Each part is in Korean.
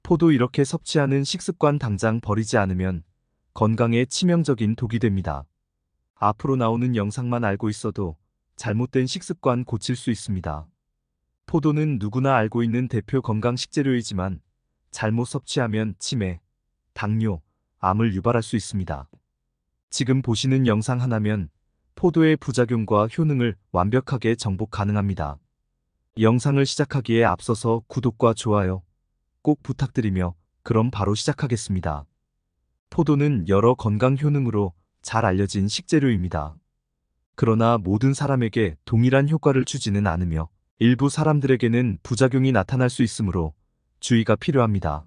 포도 이렇게 섭취하는 식습관 당장 버리지 않으면 건강에 치명적인 독이 됩니다. 앞으로 나오는 영상만 알고 있어도 잘못된 식습관 고칠 수 있습니다. 포도는 누구나 알고 있는 대표 건강 식재료이지만 잘못 섭취하면 치매, 당뇨, 암을 유발할 수 있습니다. 지금 보시는 영상 하나면 포도의 부작용과 효능을 완벽하게 정복 가능합니다. 영상을 시작하기에 앞서서 구독과 좋아요 꼭 부탁드리며 그럼 바로 시작하겠습니다. 포도는 여러 건강 효능으로 잘 알려진 식재료입니다. 그러나 모든 사람에게 동일한 효과를 주지는 않으며 일부 사람들에게는 부작용이 나타날 수 있으므로 주의가 필요합니다.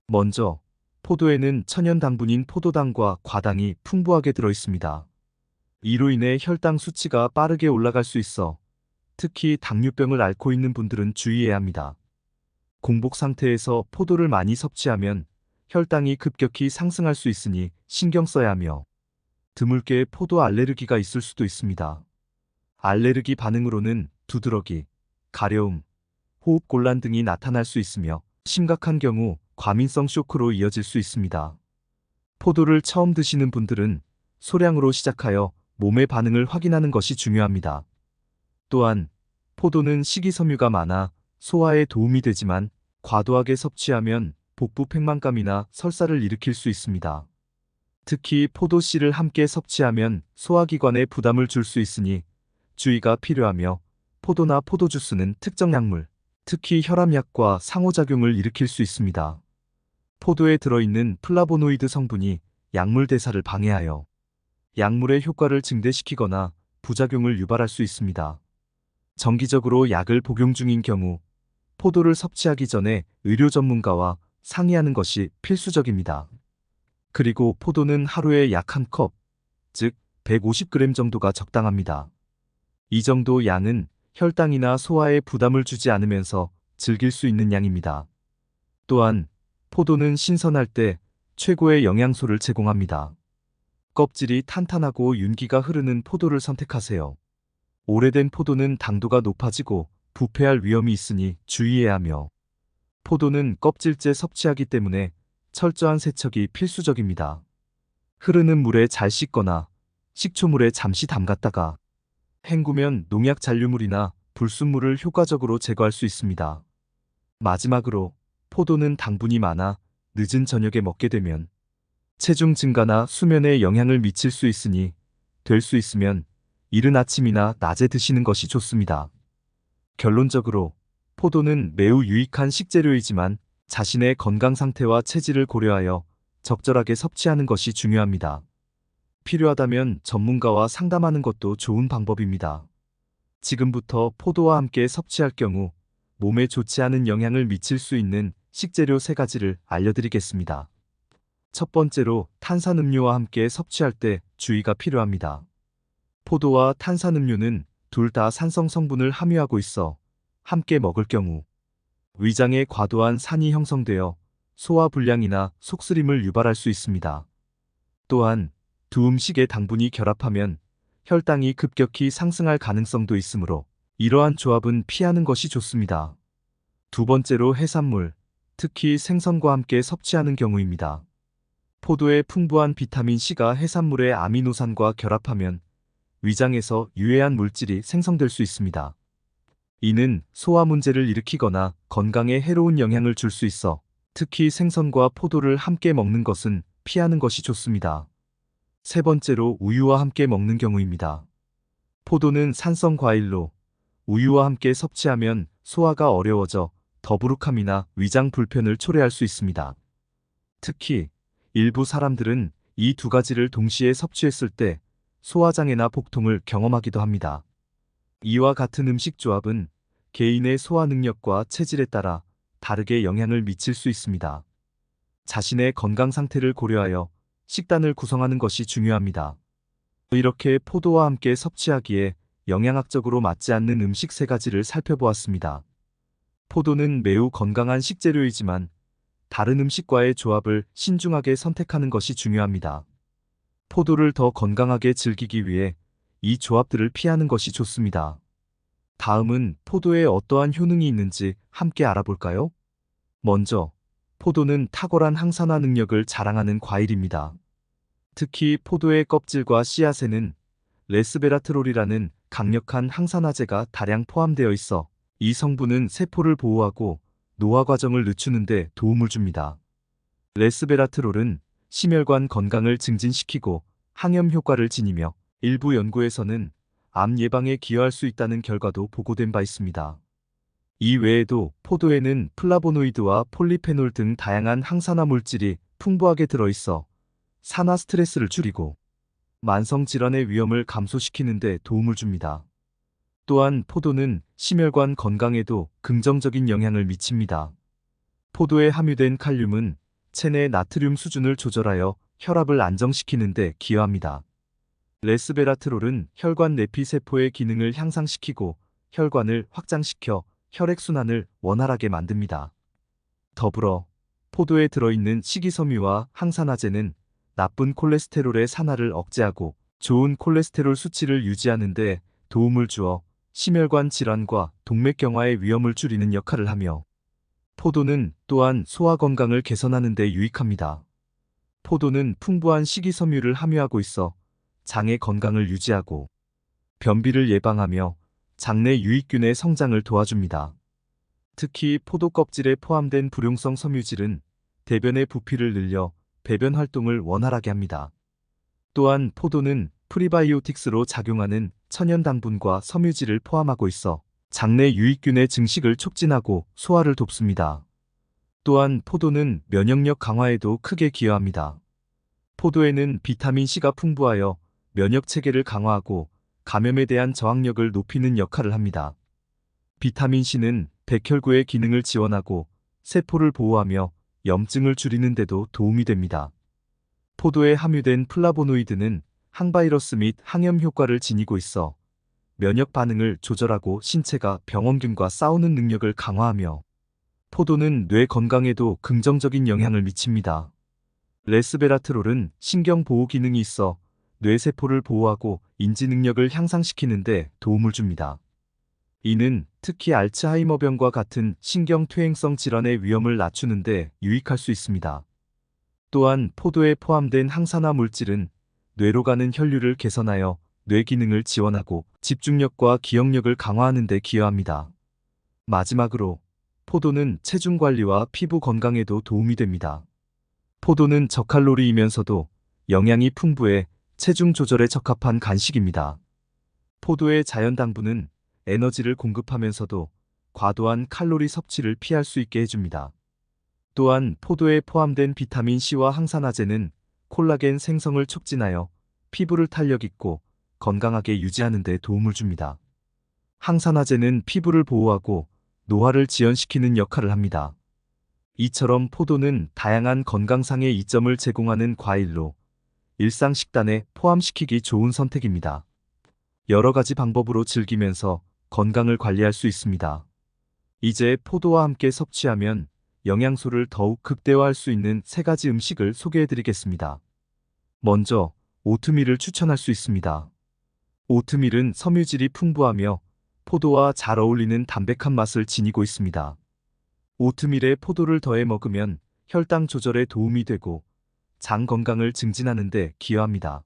먼저 포도에는 천연 당분인 포도당과 과당이 풍부하게 들어 있습니다. 이로 인해 혈당 수치가 빠르게 올라갈 수 있어 특히 당뇨병을 앓고 있는 분들은 주의해야 합니다. 공복 상태에서 포도를 많이 섭취하면 혈당이 급격히 상승할 수 있으니 신경 써야 하며 드물게 포도 알레르기가 있을 수도 있습니다. 알레르기 반응으로는 두드러기, 가려움, 호흡곤란 등이 나타날 수 있으며 심각한 경우 과민성 쇼크로 이어질 수 있습니다. 포도를 처음 드시는 분들은 소량으로 시작하여 몸의 반응을 확인하는 것이 중요합니다. 또한 포도는 식이섬유가 많아 소화에 도움이 되지만 과도하게 섭취하면 복부 팽만감이나 설사를 일으킬 수 있습니다. 특히 포도씨를 함께 섭취하면 소화기관에 부담을 줄 수 있으니 주의가 필요하며 포도나 포도주스는 특정 약물, 특히 혈압약과 상호작용을 일으킬 수 있습니다. 포도에 들어있는 플라보노이드 성분이 약물 대사를 방해하여 약물의 효과를 증대시키거나 부작용을 유발할 수 있습니다. 정기적으로 약을 복용 중인 경우 포도를 섭취하기 전에 의료 전문가와 상의하는 것이 필수적입니다. 그리고 포도는 하루에 약 한 컵, 즉 150g 정도가 적당합니다. 이 정도 양은 혈당이나 소화에 부담을 주지 않으면서 즐길 수 있는 양입니다. 또한 포도는 신선할 때 최고의 영양소를 제공합니다. 껍질이 탄탄하고 윤기가 흐르는 포도를 선택하세요. 오래된 포도는 당도가 높아지고 부패할 위험이 있으니 주의해야 하며 포도는 껍질째 섭취하기 때문에 철저한 세척이 필수적입니다. 흐르는 물에 잘 씻거나 식초물에 잠시 담갔다가 헹구면 농약 잔류물이나 불순물을 효과적으로 제거할 수 있습니다. 마지막으로 포도는 당분이 많아 늦은 저녁에 먹게 되면 체중 증가나 수면에 영향을 미칠 수 있으니 될 수 있으면 이른 아침이나 낮에 드시는 것이 좋습니다. 결론적으로 포도는 매우 유익한 식재료이지만 자신의 건강 상태와 체질을 고려하여 적절하게 섭취하는 것이 중요합니다. 필요하다면 전문가와 상담하는 것도 좋은 방법입니다. 지금부터 포도와 함께 섭취할 경우 몸에 좋지 않은 영향을 미칠 수 있는 식재료 3가지를 알려드리겠습니다. 첫 번째로 탄산음료와 함께 섭취할 때 주의가 필요합니다. 포도와 탄산음료는 둘 다 산성 성분을 함유하고 있어 함께 먹을 경우 위장에 과도한 산이 형성되어 소화불량이나 속쓰림을 유발할 수 있습니다. 또한 두 음식의 당분이 결합하면 혈당이 급격히 상승할 가능성도 있으므로 이러한 조합은 피하는 것이 좋습니다. 두 번째로 해산물, 특히 생선과 함께 섭취하는 경우입니다. 포도의 풍부한 비타민C가 해산물의 아미노산과 결합하면 위장에서 유해한 물질이 생성될 수 있습니다. 이는 소화 문제를 일으키거나 건강에 해로운 영향을 줄 수 있어 특히 생선과 포도를 함께 먹는 것은 피하는 것이 좋습니다. 세 번째로 우유와 함께 먹는 경우입니다. 포도는 산성 과일로 우유와 함께 섭취하면 소화가 어려워져 더부룩함이나 위장 불편을 초래할 수 있습니다. 특히 일부 사람들은 이 2가지를 동시에 섭취했을 때 소화장애나 복통을 경험하기도 합니다. 이와 같은 음식 조합은 개인의 소화 능력과 체질에 따라 다르게 영향을 미칠 수 있습니다. 자신의 건강 상태를 고려하여 식단을 구성하는 것이 중요합니다. 이렇게 포도와 함께 섭취하기에 영양학적으로 맞지 않는 음식 3가지를 살펴보았습니다. 포도는 매우 건강한 식재료이지만 다른 음식과의 조합을 신중하게 선택하는 것이 중요합니다. 포도를 더 건강하게 즐기기 위해 이 조합들을 피하는 것이 좋습니다. 다음은 포도에 어떠한 효능이 있는지 함께 알아볼까요? 먼저 포도는 탁월한 항산화 능력을 자랑하는 과일입니다. 특히 포도의 껍질과 씨앗에는 레스베라트롤이라는 강력한 항산화제가 다량 포함되어 있어 이 성분은 세포를 보호하고 노화 과정을 늦추는 데 도움을 줍니다. 레스베라트롤은 심혈관 건강을 증진시키고 항염 효과를 지니며 일부 연구에서는 암 예방에 기여할 수 있다는 결과도 보고된 바 있습니다. 이 외에도 포도에는 플라보노이드와 폴리페놀 등 다양한 항산화 물질이 풍부하게 들어있어 산화 스트레스를 줄이고 만성 질환의 위험을 감소시키는 데 도움을 줍니다. 또한 포도는 심혈관 건강에도 긍정적인 영향을 미칩니다. 포도에 함유된 칼륨은 체내 나트륨 수준을 조절하여 혈압을 안정시키는 데 기여합니다. 레스베라트롤은 혈관 내피 세포의 기능을 향상시키고 혈관을 확장시켜 혈액순환을 원활하게 만듭니다. 더불어 포도에 들어있는 식이섬유와 항산화제는 나쁜 콜레스테롤의 산화를 억제하고 좋은 콜레스테롤 수치를 유지하는 데 도움을 주어 심혈관 질환과 동맥경화의 위험을 줄이는 역할을 하며 포도는 또한 소화 건강을 개선하는 데 유익합니다. 포도는 풍부한 식이섬유를 함유하고 있어 장의 건강을 유지하고 변비를 예방하며 장내 유익균의 성장을 도와줍니다. 특히 포도 껍질에 포함된 불용성 섬유질은 대변의 부피를 늘려 배변 활동을 원활하게 합니다. 또한 포도는 프리바이오틱스로 작용하는 천연 당분과 섬유질을 포함하고 있어 장내 유익균의 증식을 촉진하고 소화를 돕습니다. 또한 포도는 면역력 강화에도 크게 기여합니다. 포도에는 비타민C가 풍부하여 면역 체계를 강화하고 감염에 대한 저항력을 높이는 역할을 합니다. 비타민C는 백혈구의 기능을 지원하고 세포를 보호하며 염증을 줄이는 데도 도움이 됩니다. 포도에 함유된 플라보노이드는 항바이러스 및 항염 효과를 지니고 있어 면역 반응을 조절하고 신체가 병원균과 싸우는 능력을 강화하며 포도는 뇌 건강에도 긍정적인 영향을 미칩니다. 레스베라트롤은 신경 보호 기능이 있어 뇌세포를 보호하고 인지 능력을 향상시키는 데 도움을 줍니다. 이는 특히 알츠하이머병과 같은 신경퇴행성 질환의 위험을 낮추는 데 유익할 수 있습니다. 또한 포도에 포함된 항산화 물질은 뇌로 가는 혈류를 개선하여 뇌 기능을 지원하고 집중력과 기억력을 강화하는 데 기여합니다. 마지막으로 포도는 체중 관리와 피부 건강에도 도움이 됩니다. 포도는 저칼로리이면서도 영양이 풍부해 체중 조절에 적합한 간식입니다. 포도의 자연 당분은 에너지를 공급하면서도 과도한 칼로리 섭취를 피할 수 있게 해줍니다. 또한 포도에 포함된 비타민C와 항산화제는 콜라겐 생성을 촉진하여 피부를 탄력 있고 건강하게 유지하는 데 도움을 줍니다. 항산화제는 피부를 보호하고 노화를 지연시키는 역할을 합니다. 이처럼 포도는 다양한 건강상의 이점을 제공하는 과일로 일상 식단에 포함시키기 좋은 선택입니다. 여러 가지 방법으로 즐기면서 건강을 관리할 수 있습니다. 이제 포도와 함께 섭취하면 영양소를 더욱 극대화할 수 있는 3가지 음식을 소개해드리겠습니다. 먼저 오트밀을 추천할 수 있습니다. 오트밀은 섬유질이 풍부하며 포도와 잘 어울리는 담백한 맛을 지니고 있습니다. 오트밀에 포도를 더해 먹으면 혈당 조절에 도움이 되고 장 건강을 증진하는 데 기여합니다.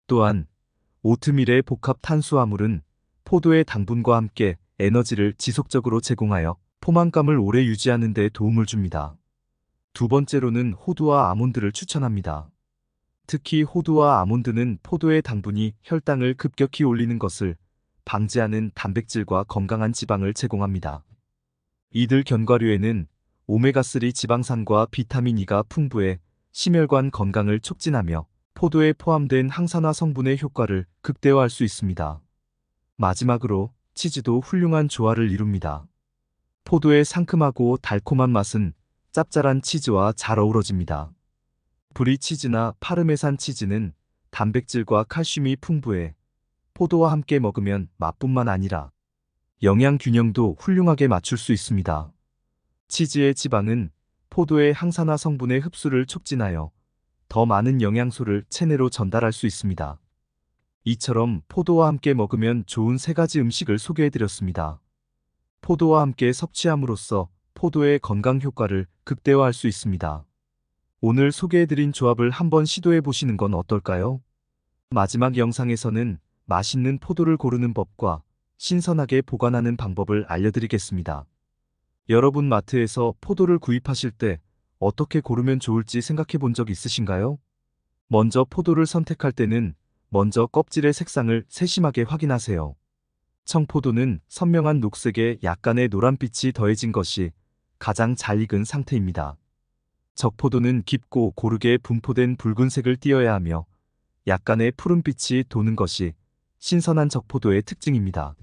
또한 오트밀의 복합 탄수화물은 포도의 당분과 함께 에너지를 지속적으로 제공하여 포만감을 오래 유지하는 데 도움을 줍니다. 두 번째로는 호두와 아몬드를 추천합니다. 특히 호두와 아몬드는 포도의 당분이 혈당을 급격히 올리는 것을 방지하는 단백질과 건강한 지방을 제공합니다. 이들 견과류에는 오메가3 지방산과 비타민 E가 풍부해 심혈관 건강을 촉진하며 포도에 포함된 항산화 성분의 효과를 극대화할 수 있습니다. 마지막으로 치즈도 훌륭한 조화를 이룹니다. 포도의 상큼하고 달콤한 맛은 짭짤한 치즈와 잘 어우러집니다. 브리 치즈나 파르메산 치즈는 단백질과 칼슘이 풍부해 포도와 함께 먹으면 맛뿐만 아니라 영양 균형도 훌륭하게 맞출 수 있습니다. 치즈의 지방은 포도의 항산화 성분의 흡수를 촉진하여 더 많은 영양소를 체내로 전달할 수 있습니다. 이처럼 포도와 함께 먹으면 좋은 3가지 음식을 소개해드렸습니다. 포도와 함께 섭취함으로써 포도의 건강 효과를 극대화할 수 있습니다. 오늘 소개해드린 조합을 한번 시도해 보시는 건 어떨까요? 마지막 영상에서는 맛있는 포도를 고르는 법과 신선하게 보관하는 방법을 알려드리겠습니다. 여러분 마트에서 포도를 구입하실 때 어떻게 고르면 좋을지 생각해 본 적 있으신가요? 먼저 포도를 선택할 때는 먼저 껍질의 색상을 세심하게 확인하세요. 청포도는 선명한 녹색에 약간의 노란빛이 더해진 것이 가장 잘 익은 상태입니다. 적포도는 깊고 고르게 분포된 붉은색을 띠어야 하며 약간의 푸른빛이 도는 것이 신선한 적포도의 특징입니다.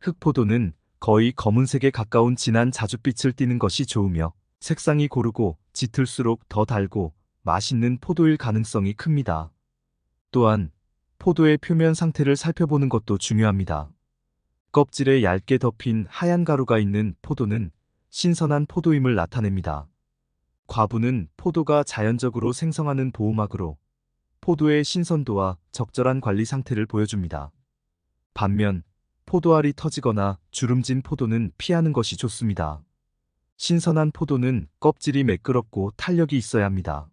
흑포도는 거의 검은색에 가까운 진한 자줏빛을 띠는 것이 좋으며 색상이 고르고 짙을수록 더 달고 맛있는 포도일 가능성이 큽니다. 또한 포도의 표면 상태를 살펴보는 것도 중요합니다. 껍질에 얇게 덮인 하얀 가루가 있는 포도는 신선한 포도임을 나타냅니다. 과부는 포도가 자연적으로 생성하는 보호막으로 포도의 신선도와 적절한 관리 상태를 보여줍니다. 반면 포도알이 터지거나 주름진 포도는 피하는 것이 좋습니다. 신선한 포도는 껍질이 매끄럽고 탄력이 있어야 합니다.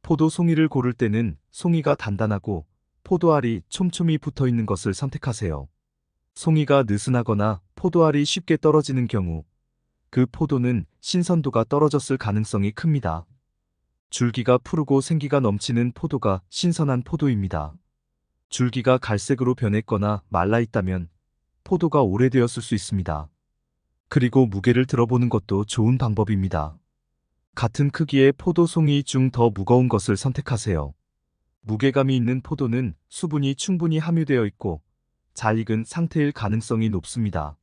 포도 송이를 고를 때는 송이가 단단하고 포도알이 촘촘히 붙어 있는 것을 선택하세요. 송이가 느슨하거나 포도알이 쉽게 떨어지는 경우 그 포도는 신선도가 떨어졌을 가능성이 큽니다. 줄기가 푸르고 생기가 넘치는 포도가 신선한 포도입니다. 줄기가 갈색으로 변했거나 말라 있다면 포도가 오래되었을 수 있습니다. 그리고 무게를 들어보는 것도 좋은 방법입니다. 같은 크기의 포도 송이 중 더 무거운 것을 선택하세요. 무게감이 있는 포도는 수분이 충분히 함유되어 있고 잘 익은 상태일 가능성이 높습니다.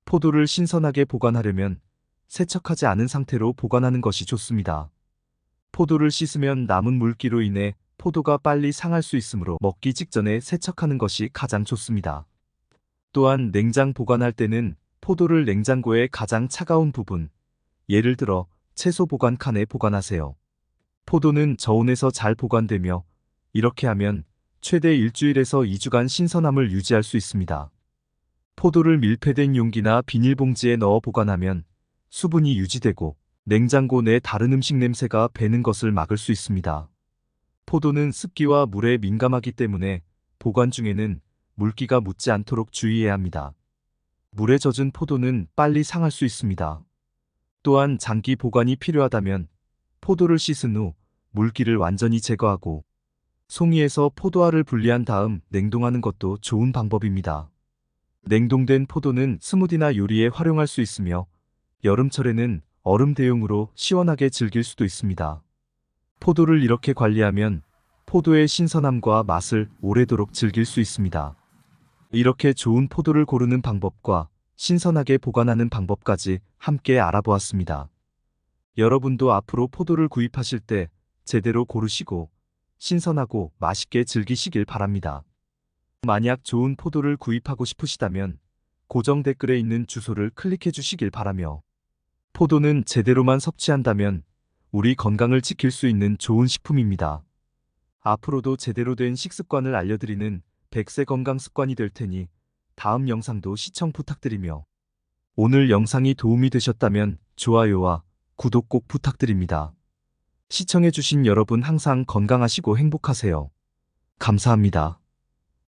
포도를 신선하게 보관하려면 세척하지 않은 상태로 보관하는 것이 좋습니다. 포도를 씻으면 남은 물기로 인해 포도가 빨리 상할 수 있으므로 먹기 직전에 세척하는 것이 가장 좋습니다. 또한 냉장 보관할 때는 포도를 냉장고의 가장 차가운 부분, 예를 들어 채소 보관 칸에 보관하세요. 포도는 저온에서 잘 보관되며 이렇게 하면 최대 일주일에서 2주간 신선함을 유지할 수 있습니다. 포도를 밀폐된 용기나 비닐봉지에 넣어 보관하면 수분이 유지되고 냉장고 내 다른 음식 냄새가 배는 것을 막을 수 있습니다. 포도는 습기와 물에 민감하기 때문에 보관 중에는 물기가 묻지 않도록 주의해야 합니다. 물에 젖은 포도는 빨리 상할 수 있습니다. 또한 장기 보관이 필요하다면 포도를 씻은 후 물기를 완전히 제거하고 송이에서 포도알을 분리한 다음 냉동하는 것도 좋은 방법입니다. 냉동된 포도는 스무디나 요리에 활용할 수 있으며 여름철에는 얼음 대용으로 시원하게 즐길 수도 있습니다. 포도를 이렇게 관리하면 포도의 신선함과 맛을 오래도록 즐길 수 있습니다. 이렇게 좋은 포도를 고르는 방법과 신선하게 보관하는 방법까지 함께 알아보았습니다. 여러분도 앞으로 포도를 구입하실 때 제대로 고르시고 신선하고 맛있게 즐기시길 바랍니다. 만약 좋은 포도를 구입하고 싶으시다면 고정 댓글에 있는 주소를 클릭해 주시길 바라며 포도는 제대로만 섭취한다면 우리 건강을 지킬 수 있는 좋은 식품입니다. 앞으로도 제대로 된 식습관을 알려드리는 100세 건강 습관이 될 테니 다음 영상도 시청 부탁드리며 오늘 영상이 도움이 되셨다면 좋아요와 구독 꼭 부탁드립니다. 시청해주신 여러분 항상 건강하시고 행복하세요. 감사합니다.